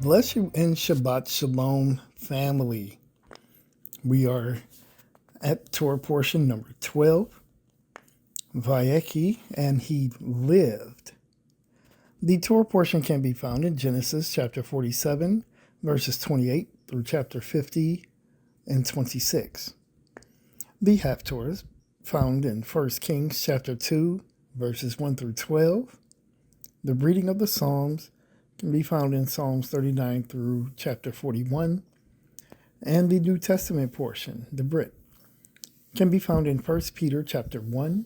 Bless you and Shabbat Shalom, family. We are at Torah Portion number 12, Vayeki, and he lived. The Torah portion can be found in Genesis chapter 47, verses 28 through chapter 50 and 26. The Haftorah is found in 1 Kings chapter 2, verses 1 through 12. The reading of the Psalms can be found in Psalms 39 through chapter 41. And the New Testament portion, the Brit, can be found in 1 Peter chapter 1,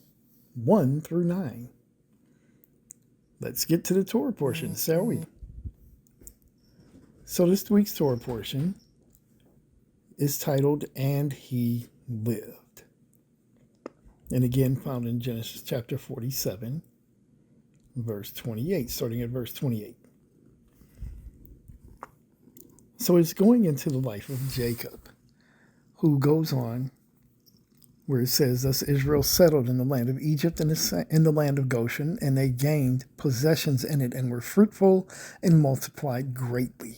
1 through 9. Let's get to the Torah portion, shall we? So this week's Torah portion is titled, And He Lived. And again found in Genesis chapter 47, verse 28, starting at verse 28. So it's going into the life of Jacob, who goes on where it says, Thus Israel settled in the land of Egypt and in the land of Goshen, and they gained possessions in it and were fruitful and multiplied greatly.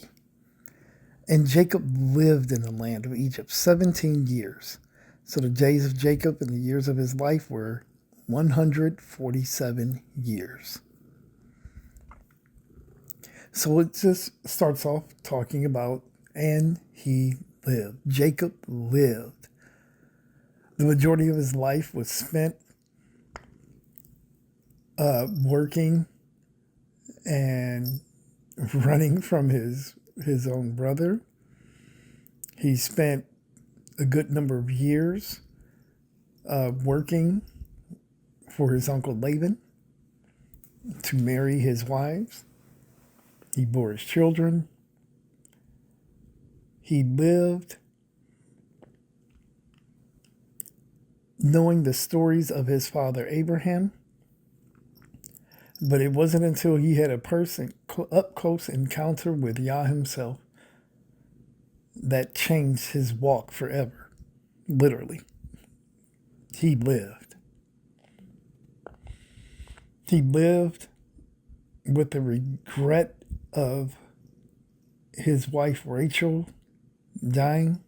And Jacob lived in the land of Egypt 17 years. So the days of Jacob and the years of his life were 147 years. So it just starts off talking about, and he lived. Jacob lived. The majority of his life was spent working and running from his own brother. He spent a good number of years working for his uncle Laban to marry his wives. He bore his children. He lived knowing the stories of his father Abraham. But it wasn't until he had a up-close encounter with Yah himself that changed his walk forever. Literally. He lived. He lived with the regret of his wife Rachel dying.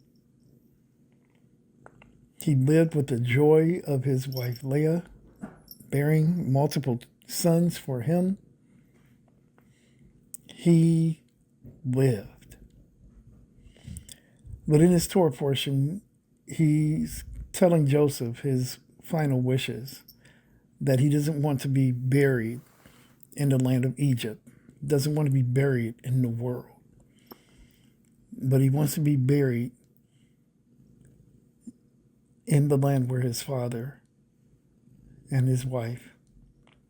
He lived with the joy of his wife Leah bearing multiple sons for him. He lived. But in his Torah portion, he's telling Joseph his final wishes, that he doesn't want to be buried in the land of Egypt, doesn't want to be buried in the world, but he wants to be buried in the land where his father and his wife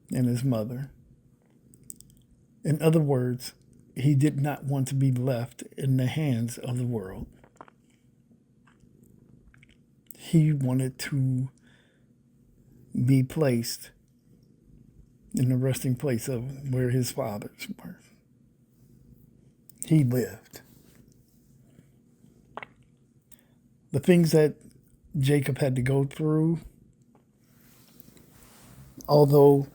and his mother. In other words, he did not want to be left in the hands of the world. He wanted to be placed in the resting place of where his fathers were. He lived. The things that Jacob had to go through, although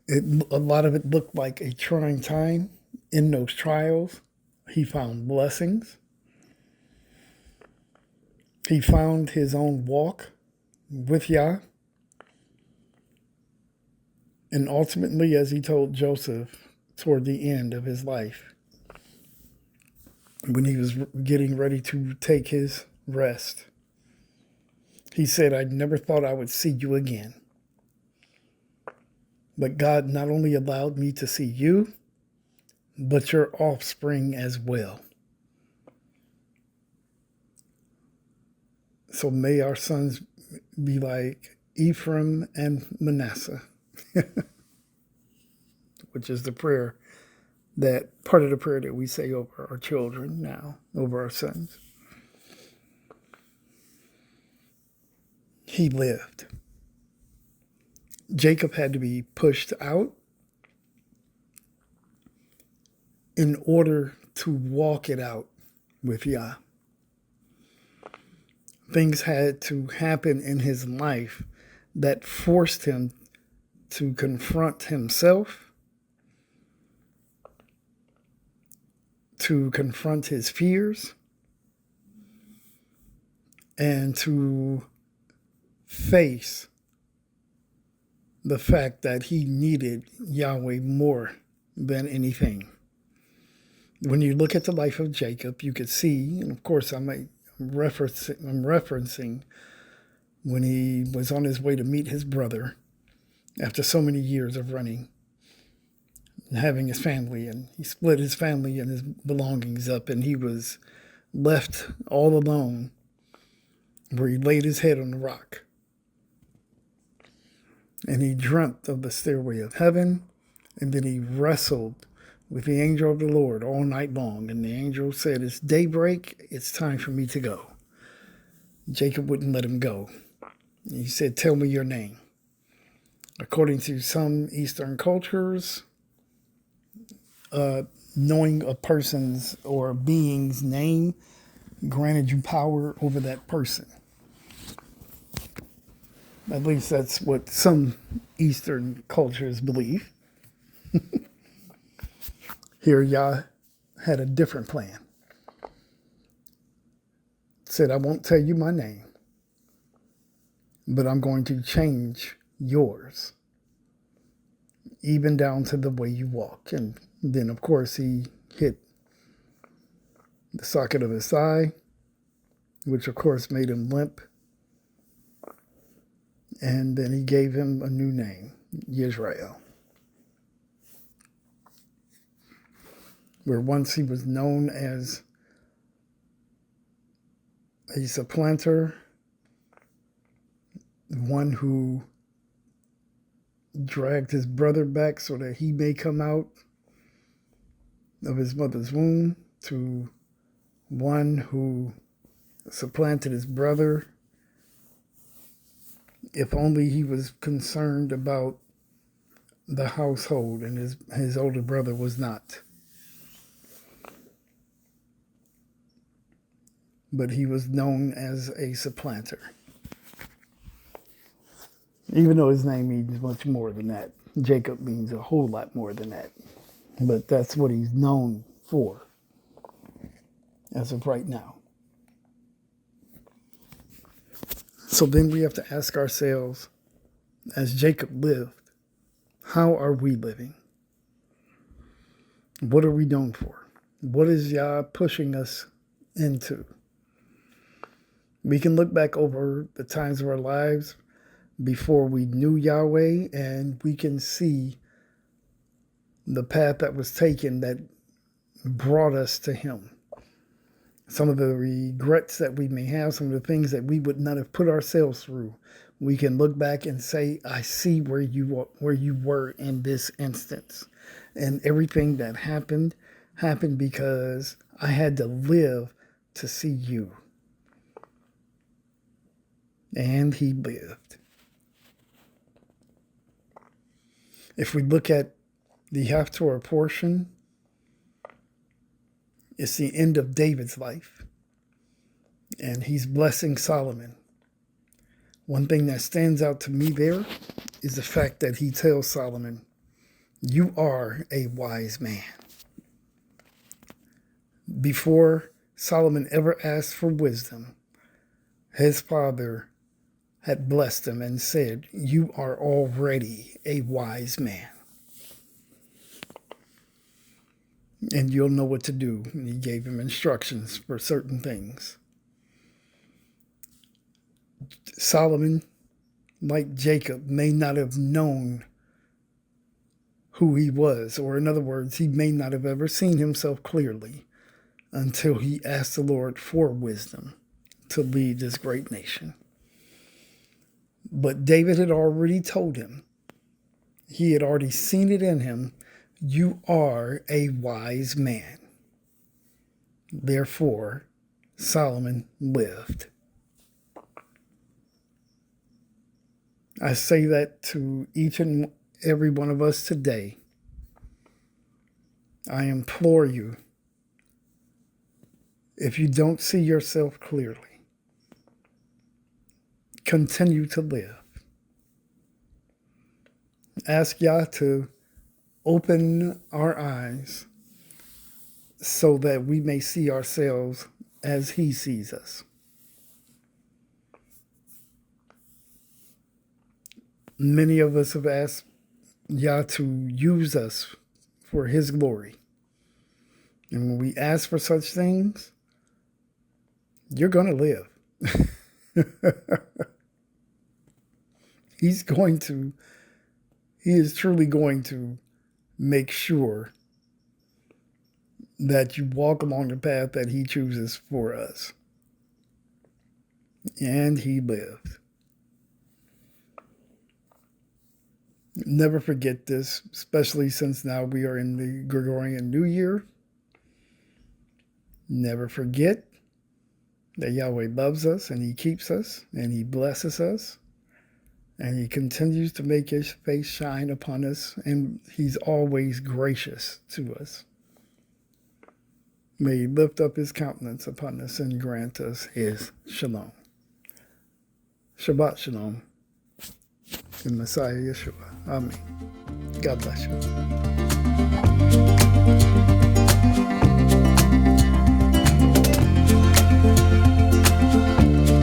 a lot of it looked like a trying time, in those trials, he found blessings. He found his own walk with Yah. And ultimately, as he told Joseph toward the end of his life, when he was getting ready to take his rest, he said, I never thought I would see you again. But God not only allowed me to see you, but your offspring as well. So may our sons be like Ephraim and Manasseh, which is the prayer, that part of the prayer that we say over our children now, over our sons. He lived. Jacob had to be pushed out in order to walk it out with Yah. Things had to happen in his life that forced him to confront himself, to confront his fears and to face the fact that he needed Yahweh more than anything. When you look at the life of Jacob, you could see, and of course I'm referencing when he was on his way to meet his brother after so many years of running and having his family, and he split his family and his belongings up, and he was left all alone where he laid his head on the rock. And he dreamt of the stairway of heaven, and then he wrestled with the angel of the Lord all night long. And the angel said, "It's daybreak, it's time for me to go." Jacob wouldn't let him go. He said, "Tell me your name." According to some Eastern cultures, knowing a person's or a being's name granted you power over that person. At least that's what some Eastern cultures believe. Here, Yah had a different plan. Said, "I won't tell you my name, but I'm going to change yours, even down to the way you walk." And then, of course, he hit the socket of his thigh, which, of course, made him limp. And then he gave him a new name, Yisrael. Where once he was known as a supplanter, one who dragged his brother back so that he may come out of his mother's womb, to one who supplanted his brother, if only he was concerned about the household and his older brother was not. But he was known as a supplanter. Even though his name means much more than that. Jacob means a whole lot more than that. But that's what he's known for as of right now. So then we have to ask ourselves, as Jacob lived, how are we living? What are we known for? What is Yah pushing us into? We can look back over the times of our lives before we knew Yahweh, and we can see the path that was taken that brought us to Him. Some of the regrets that we may have, some of the things that we would not have put ourselves through, we can look back and say, "I see where you were in this instance." And everything that happened because I had to live to see you. And he lived. If we look at the Torah portion, it's the end of David's life. And he's blessing Solomon. One thing that stands out to me there is the fact that he tells Solomon, "You are a wise man." Before Solomon ever asked for wisdom, his father had blessed him and said, "You are already a wise man. And you'll know what to do." And he gave him instructions for certain things. Solomon, like Jacob, may not have known who he was, or in other words, he may not have ever seen himself clearly until he asked the Lord for wisdom to lead this great nation. But David had already told him, he had already seen it in him, "You are a wise man." Therefore, Solomon lived. I say that to each and every one of us today. I implore you, if you don't see yourself clearly, continue to live. Ask Yah to open our eyes so that we may see ourselves as he sees us. Many of us have asked Yah to use us for his glory. And when we ask for such things, you're going to live. He is truly going to make sure that you walk along the path that he chooses for us. And he lived. Never forget this, especially since now we are in the Gregorian New Year. Never forget that Yahweh loves us and he keeps us and he blesses us and he continues to make his face shine upon us, and he's always gracious to us. May he lift up his countenance upon us and grant us his shalom. Shabbat shalom in Messiah Yeshua. Amen. God bless you.